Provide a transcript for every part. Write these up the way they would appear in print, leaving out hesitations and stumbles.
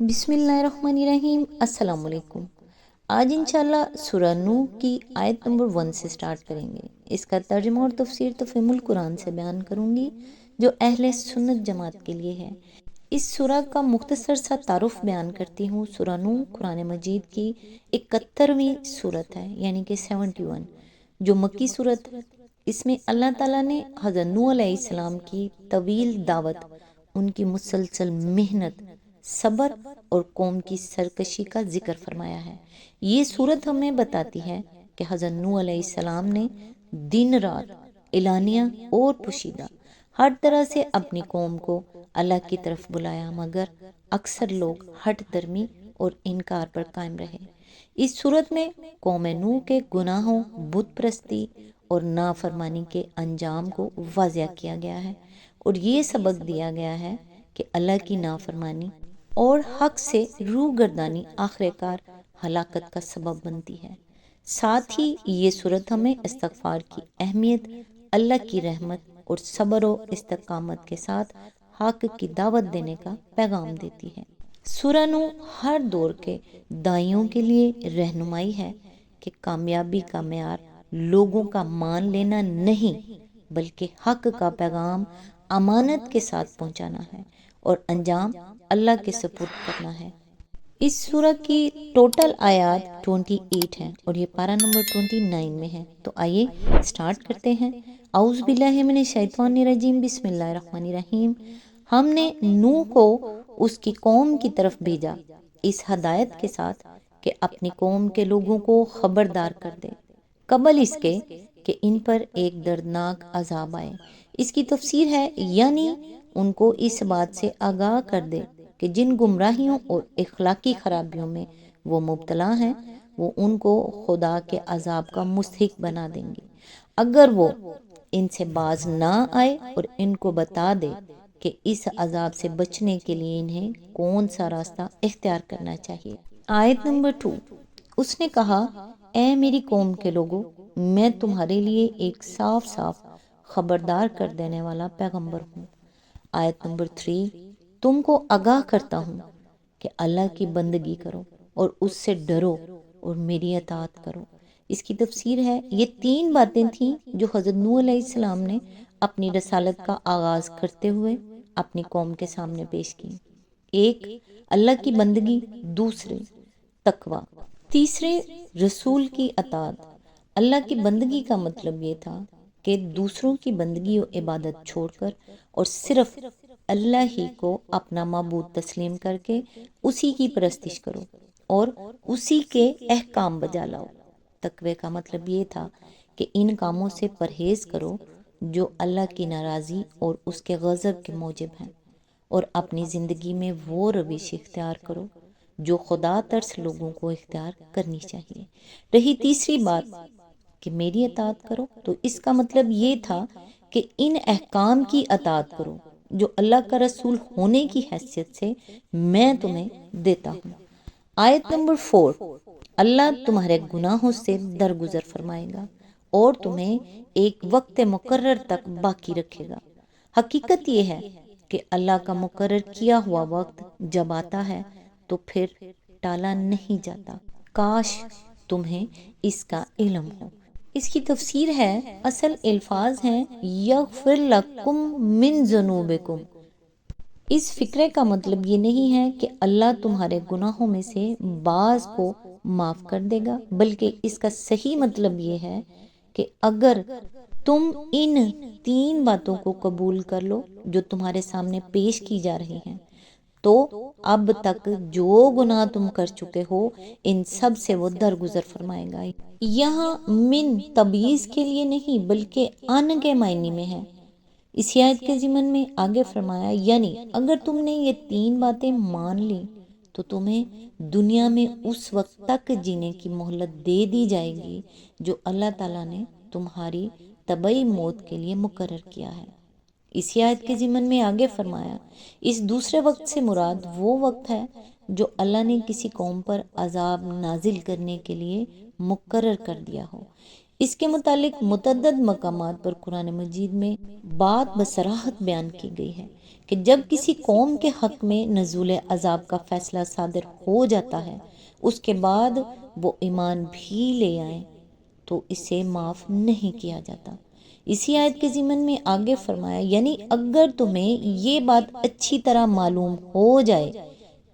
بسم اللہ الرحمن الرحیم۔ السلام علیکم۔ آج انشاءاللہ سورہ نوح کی آیت نمبر 1 سے سٹارٹ کریں گے۔ اس کا ترجمہ اور تفسیر تفہیم القرآن سے بیان کروں گی جو اہل سنت جماعت کے لیے ہے۔ اس سورہ کا مختصر سا تعارف بیان کرتی ہوں۔ سورہ نوح قرآن مجید کی 71ویں سورت ہے، یعنی کہ 71، جو مکی سورت ہے۔ اس میں اللہ تعالیٰ نے حضرت نوح علیہ السلام کی طویل دعوت، ان کی مسلسل محنت، صبر اور قوم کی سرکشی کا ذکر فرمایا ہے۔ یہ سورت ہمیں بتاتی ہے کہ حضرت نوح علیہ السلام نے دن رات، اعلانیہ اور پوشیدہ، ہر طرح سے اپنی قوم کو اللہ کی طرف بلایا، مگر اکثر لوگ ہٹ درمی اور انکار پر قائم رہے۔ اس سورت میں قوم نوح کے گناہوں، بت پرستی اور نافرمانی کے انجام کو واضح کیا گیا ہے، اور یہ سبق دیا گیا ہے کہ اللہ کی نافرمانی اور حق سے روح گردانی آخر کار ہلاکت کا سبب بنتی ہے۔ ساتھ ہی یہ سورت ہمیں استغفار کی اہمیت، اللہ کی رحمت اور صبر و استقامت کے ساتھ حق کی دعوت دینے کا پیغام دیتی ہے۔ سورہ نوح ہر دور کے داعیوں کے لیے رہنمائی ہے کہ کامیابی کا معیار لوگوں کا مان لینا نہیں، بلکہ حق کا پیغام امانت کے ساتھ پہنچانا ہے اور انجام اللہ کے سپرد کرنا ہے۔ اس سورہ کی ٹوٹل آیات 28 ہیں اور یہ پارہ نمبر 29 میں ہے۔ تو آئیے سٹارٹ کرتے ہیں۔ اعوذ باللہ من الشیطان الرجیم، بسم اللہ الرحمن الرحیم۔ ہم نے نوح کو اس کی قوم کی طرف بھیجا اس ہدایت کے ساتھ کہ اپنی قوم کے لوگوں کو خبردار کر دے، قبل اس کے کہ ان پر ایک دردناک عذاب آئے۔ اس کی تفسیر ہے، یعنی ان کو اس بات سے آگاہ کر دے کہ جن گمراہیوں اور اخلاقی خرابیوں میں وہ مبتلا ہیں، وہ ان کو خدا کے عذاب کا مستحق بنا دیں گے اگر وہ ان سے باز نہ آئے، اور ان کو بتا دے کہ اس عذاب سے بچنے کے لیے انہیں کون سا راستہ اختیار کرنا چاہیے۔ آیت نمبر 2، اس نے کہا، اے میری قوم کے لوگوں، میں تمہارے لیے ایک صاف صاف خبردار کر دینے والا پیغمبر ہوں۔ آیت نمبر 3، تم کو آگاہ کرتا ہوں کہ اللہ کی بندگی کرو اور اس سے ڈرو اور میری اطاعت کرو۔ اس کی تفسیر ہے، یہ 3 باتیں تھیں جو حضرت نوح علیہ السلام نے اپنی رسالت کا آغاز کرتے ہوئے اپنی قوم کے سامنے پیش کی۔ ایک، اللہ کی بندگی، دوسرے تقوی، تیسرے رسول کی اطاعت۔ اللہ کی بندگی کا مطلب یہ تھا کہ دوسروں کی بندگی و عبادت چھوڑ کر اور صرف اللہ ہی کو اپنا معبود تسلیم کر کے اسی کی پرستش کرو اور اسی کے احکام بجا لاؤ۔ تقوی کا مطلب یہ تھا کہ ان کاموں سے پرہیز کرو جو اللہ کی ناراضی اور اس کے غضب کے موجب ہیں، اور اپنی زندگی میں وہ روش اختیار کرو جو خدا ترس لوگوں کو اختیار کرنی چاہیے۔ رہی تیسری بات کہ میری اطاعت کرو، تو اس کا مطلب یہ تھا کہ ان احکام کی اطاعت کرو جو اللہ کا رسول ہونے کی حیثیت سے میں تمہیں دیتا ہوں۔ آیت نمبر 4، اللہ تمہارے گناہوں سے درگزر فرمائے گا اور تمہیں ایک وقت مقرر تک باقی رکھے گا۔ حقیقت یہ ہے کہ اللہ کا مقرر کیا ہوا وقت جب آتا ہے تو پھر ٹالا نہیں جاتا، کاش تمہیں اس کا علم ہو۔ اس کی تفسیر ہے، اصل الفاظ ہیں یغفر لکم من ذنوبکم۔ اس فقرے کا مطلب یہ نہیں ہے کہ اللہ تمہارے گناہوں میں سے بعض کو معاف کر دے گا، بلکہ اس کا صحیح مطلب یہ ہے کہ اگر تم ان 3 باتوں کو قبول کر لو جو تمہارے سامنے پیش کی جا رہی ہیں، تو اب تک جو گناہ تم کر چکے ہو ان سب سے وہ درگزر فرمائے گا۔ یہاں من تبعیض کے لیے نہیں بلکہ ان کے معنی میں ہے۔ اسی آیت کے ضمن میں آگے فرمایا، یعنی اگر تم نے یہ 3 باتیں مان لی تو تمہیں دنیا میں اس وقت تک جینے کی مہلت دے دی جائے گی جو اللہ تعالیٰ نے تمہاری طبعی موت کے لیے مقرر کیا ہے۔ اسی آیت کے ضمن میں آگے فرمایا، اس دوسرے وقت سے مراد وہ وقت ہے جو اللہ نے کسی قوم پر عذاب نازل کرنے کے لیے مقرر کر دیا ہو۔ اس کے متعلق متعدد مقامات پر قرآن مجید میں بات بصراحت بیان کی گئی ہے کہ جب کسی قوم کے حق میں نزول عذاب کا فیصلہ صادر ہو جاتا ہے، اس کے بعد وہ ایمان بھی لے آئیں تو اسے معاف نہیں کیا جاتا۔ اسی آیت کے ضمن میں آگے فرمایا، یعنی اگر تمہیں یہ بات اچھی طرح معلوم ہو جائے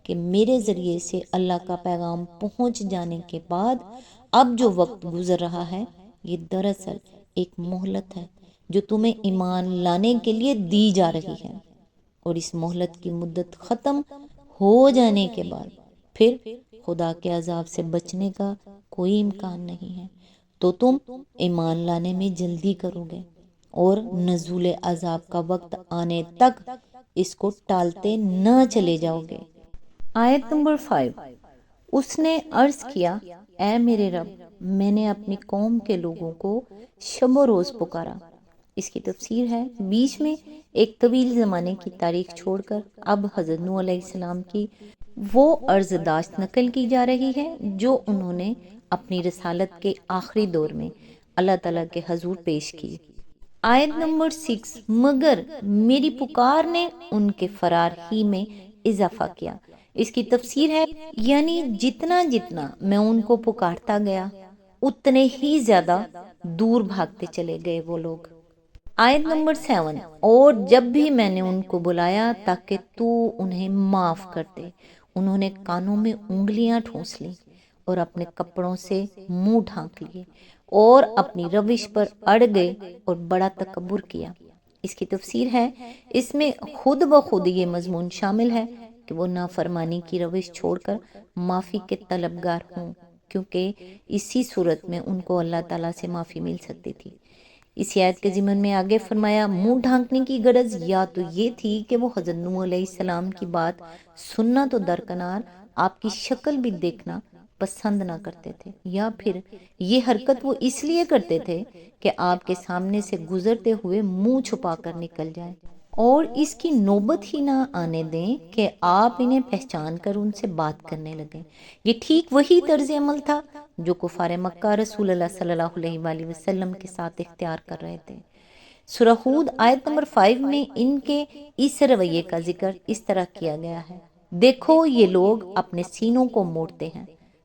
کہ میرے ذریعے سے اللہ کا پیغام پہنچ جانے کے بعد اب جو وقت گزر رہا ہے یہ دراصل ایک مہلت ہے جو تمہیں ایمان لانے کے لیے دی جا رہی ہے، اور اس مہلت کی مدت ختم ہو جانے کے بعد پھر خدا کے عذاب سے بچنے کا کوئی امکان نہیں ہے، تو تم ایمان لانے میں جلدی کرو گے اور نزول عذاب کا وقت آنے تک اس کو ٹالتے نہ چلے جاؤ گے۔ آیت نمبر 5، اس نے عرض کیا، اے میرے رب، میں نے اپنی قوم کے لوگوں کو شب و روز پکارا۔ اس کی تفسیر ہے، بیچ میں ایک طویل زمانے کی تاریخ چھوڑ کر اب حضرت نوح علیہ السلام کی وہ عرض داشت نقل کی جا رہی ہے جو انہوں نے اپنی رسالت کے آخری دور میں اللہ تعالیٰ کے حضور پیش کی۔ آیت نمبر 6، مگر میری پکار نے ان کے فرار ہی میں اضافہ کیا۔ اس کی تفسیر ہے، یعنی جتنا جتنا میں ان کو پکارتا گیا اتنے ہی زیادہ دور بھاگتے چلے گئے وہ لوگ۔ آیت نمبر 7، اور جب بھی میں نے ان کو بلایا تاکہ تو انہیں معاف کر دے، انہوں نے کانوں میں انگلیاں ٹھونس لیں اور اپنے کپڑوں سے منہ ڈھانک لیے اور اپنی روش پر اڑ گئے اور بڑا تکبر کیا۔ اس کی تفسیر ہے، اس میں خود بخود یہ مضمون شامل ہے کہ وہ نافرمانی کی روش چھوڑ کر معافی کے طلبگار ہوں، کیونکہ اسی صورت میں ان کو اللہ تعالیٰ سے معافی مل سکتی تھی۔ اسی آیت کے ضمن میں آگے فرمایا، منہ ڈھانکنے کی غرض یا تو یہ تھی کہ وہ حضرت نوح علیہ السلام کی بات سننا تو درکنار آپ کی شکل بھی دیکھنا پسند نہ کرتے تھے، یا پھر یہ حرکت وہ اس لیے کرتے تھے کہ آپ کے سامنے سے گزرتے ہوئے منہ چھپا کر نکل جائیں اور اس کی نوبت ہی نہ آنے دیں کہ آپ انہیں پہچان کر ان سے بات کرنے لگیں۔ یہ ٹھیک وہی طرز عمل تھا جو کفار مکہ رسول اللہ صلی اللہ علیہ وآلہ وسلم کے ساتھ اختیار کر رہے تھے۔ سورہ ہود آیت نمبر 5 میں ان کے اس رویے کا ذکر اس طرح کیا گیا ہے، دیکھو یہ لوگ اپنے سینوں کو موڑتے ہیں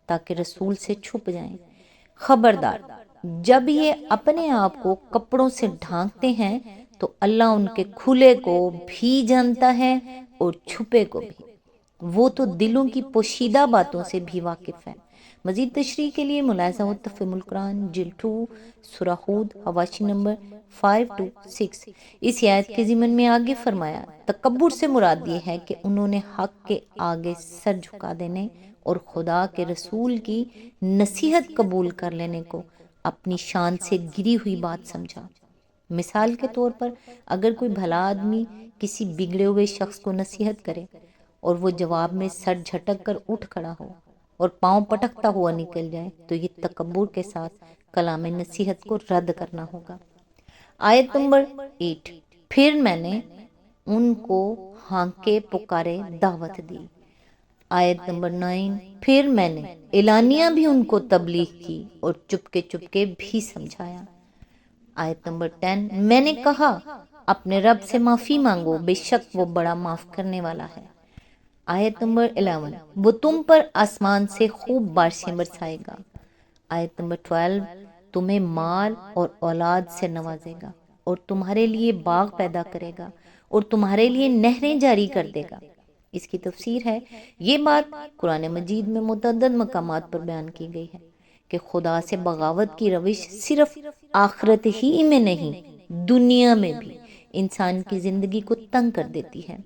تاکہ رسول سے چھپ جائیں، خبردار جب یہ اپنے آپ کو کپڑوں سے ڈھانکتے ہیں تو اللہ ان کے کھلے کو بھی جانتا ہے اور چھپے کو بھی، وہ تو دلوں کی پوشیدہ باتوں سے بھی واقف ہے۔ مزید تشریح کے لیے ملاحظہ و تفہیم القرآن جلد 2 سورہ ہود حواشی نمبر 5 to 6۔ اس آیت کے ضمن میں آگے فرمایا، تکبر سے مراد یہ ہے کہ انہوں نے حق کے آگے سر جھکا دینے اور خدا کے رسول کی نصیحت قبول کر لینے کو اپنی شان سے گری ہوئی بات سمجھا۔ مثال کے طور پر اگر کوئی بھلا آدمی کسی بگڑے ہوئے شخص کو نصیحت کرے اور وہ جواب میں سر جھٹک کر اٹھ کھڑا ہو اور پاؤں پٹکتا ہوا نکل جائے تو یہ تکبر کے ساتھ کلام نصیحت کو رد کرنا ہوگا۔ آیت نمبر 8، پھر میں نے ان کو ہانکے پکارے دعوت دی۔ آیت نمبر 9، پھر میں نے اعلانیہ بھی ان کو تبلیغ کی اور چپکے بھی سمجھایا۔ آیت نمبر 10، میں نے کہا اپنے رب سے معافی مانگو، بے شک وہ بڑا معاف کرنے والا ہے۔ آیت نمبر 11، وہ تم پر آسمان سے خوب بارشیں برسائے گا۔ آیت نمبر 12، تمہیں مال اور اولاد سے نوازے گا اور تمہارے لیے باغ پیدا کرے گا اور تمہارے لیے نہریں جاری کر دے گا۔ اس کی تفسیر ہے، یہ بات قرآن مجید میں متعدد مقامات پر بیان کی گئی ہے کہ خدا سے بغاوت کی روش صرف آخرت ہی میں نہیں دنیا میں بھی انسان کی زندگی کو تنگ کر دیتی ہے،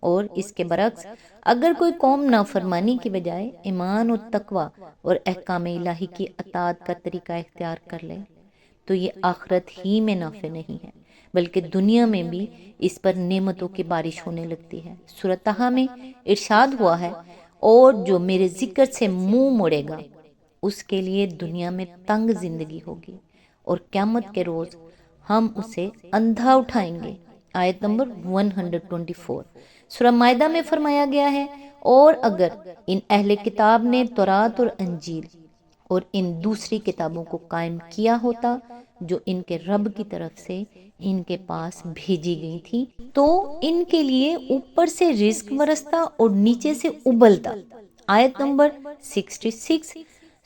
اور اس کے برعکس اگر کوئی قوم نافرمانی کی بجائے ایمان و تقوی اور احکام الہی کی اطاعت کا طریقہ اختیار کر لے تو یہ آخرت ہی میں نافع نہیں ہے بلکہ دنیا میں بھی اس پر نعمتوں کی بارش ہونے لگتی ہے۔ سورۃ طٰہٰ میں ارشاد ہوا ہے، اور جو میرے ذکر سے منہ موڑے گا اس کے لیے دنیا میں تنگ زندگی ہوگی اور قیامت کے روز ہم اسے اندھا اٹھائیں گے۔ آیت نمبر 124۔ سورہ مائدہ میں فرمایا گیا ہے، اور اگر ان اہل کتاب نے تورات اور انجیل اور ان دوسری کتابوں کو قائم کیا ہوتا جو ان کے رب کی طرف سے ان کے پاس بھیجی گئی تھی، تو ان کے لیے اوپر سے رزق برستا اور نیچے سے ابلتا۔ آیت نمبر 66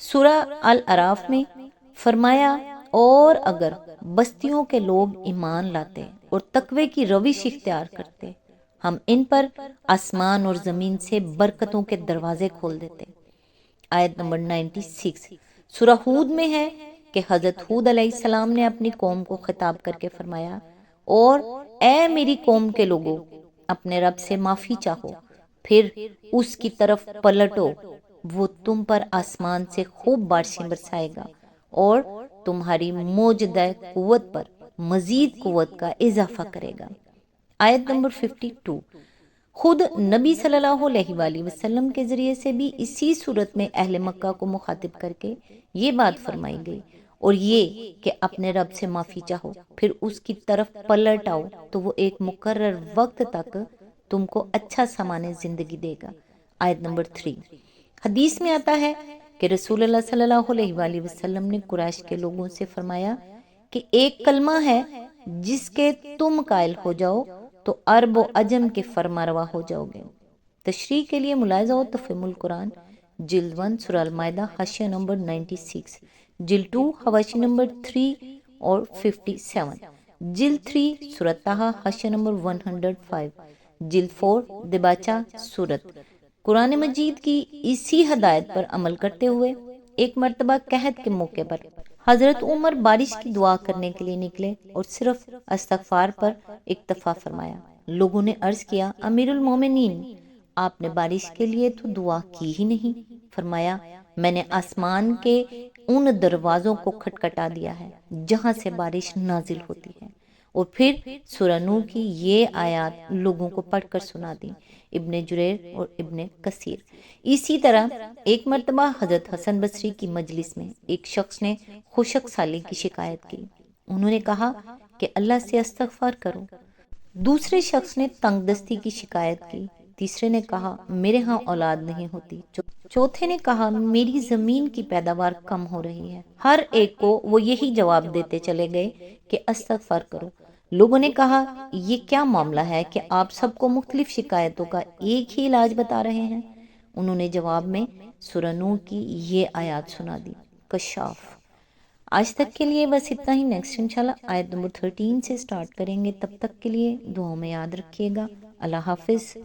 سورہ الاعراف میں فرمایا، اور اگر بستیوں کے لوگ ایمان لاتے اور تقوی کی روش اختیار کرتے، ہم ان پر آسمان اور زمین سے برکتوں کے دروازے کھول دیتے۔ آیت نمبر 96 سورہ ہود میں ہے کہ حضرت ہود علیہ السلام نے اپنی قوم کو خطاب کر کے فرمایا، اور اے میری قوم کے لوگوں، اپنے رب سے معافی چاہو، پھر اس کی طرف پلٹو، وہ تم پر آسمان سے خوب بارشیں برسائے گا اور تمہاری موجودہ قوت پر مزید قوت کا اضافہ کرے گا۔ آیت نمبر 52 خود نبی صلی اللہ علیہ وآلہ وسلم کے ذریعے سے بھی اسی صورت میں اہل مکہ کو مخاطب کر کے یہ بات فرمائی گئی، اور یہ کہ اپنے رب سے معافی چاہو، پھر اس کی طرف پلٹ آؤ تو وہ ایک مقرر وقت تک تم کو اچھا سامان زندگی دے گا۔ آیت نمبر 3 حدیث میں آتا ہے کہ رسول اللہ صلی اللہ علیہ وآلہ وسلم نے قریش کے لوگوں سے فرمایا کہ ایک کلمہ ہے جس کے تم قائل ہو جاؤ تو عرب و عجم کے فرما روا ہو جاؤ گے۔ تشریح کے لیے ملاحظہ ہو تفہیم القرآن جلد 1 سورہ المائدہ حاشیہ نمبر 96، جلد 2 حواشی نمبر 3 اور 57، جلد 3 سورہ طٰہٰ حاشیہ نمبر 105، جلد 4 دباچہ سورت۔ قرآن مجید کی اسی ہدایت پر عمل کرتے ہوئے ایک مرتبہ قحط کے موقع پر حضرت عمر بارش کی دعا کرنے کے لیے نکلے اور صرف استغفار پر اکتفا فرمایا۔ لوگوں نے عرض کیا، امیر المومنین، آپ نے بارش کے لیے تو دعا کی ہی نہیں۔ فرمایا، میں نے آسمان کے ان دروازوں کو کھٹکھٹا دیا ہے جہاں سے بارش نازل ہوتی ہے، اور پھر سورہ نوح کی یہ آیات لوگوں کو پڑھ کر سنا دی۔ ابن جریر اور ابن کثیر۔ اسی طرح ایک مرتبہ حضرت حسن بصری کی مجلس میں ایک شخص نے خشک سالی کی شکایت کی۔ انہوں نے کہا کہ اللہ سے استغفار کرو۔ دوسرے شخص نے تنگ دستی کی شکایت کی۔ تیسرے نے کہا، میرے ہاں اولاد نہیں ہوتی۔ چوتھے نے کہا، میری زمین کی پیداوار کم ہو رہی ہے۔ ہر ایک کو وہ یہی جواب دیتے چلے گئے کہ استغفار کرو۔ لوگوں نے کہا، یہ کیا معاملہ ہے کہ آپ سب کو مختلف شکایتوں کا ایک ہی علاج بتا رہے ہیں؟ انہوں نے جواب میں سورہ نوح کی یہ آیات سنا دی۔ کشاف۔ آج تک کے لیے بس اتنا ہی۔ نیکسٹ انشاءاللہ آیت نمبر 13 سے سٹارٹ کریں گے۔ تب تک کے لیے دعاؤں میں یاد رکھیے گا۔ اللہ حافظ۔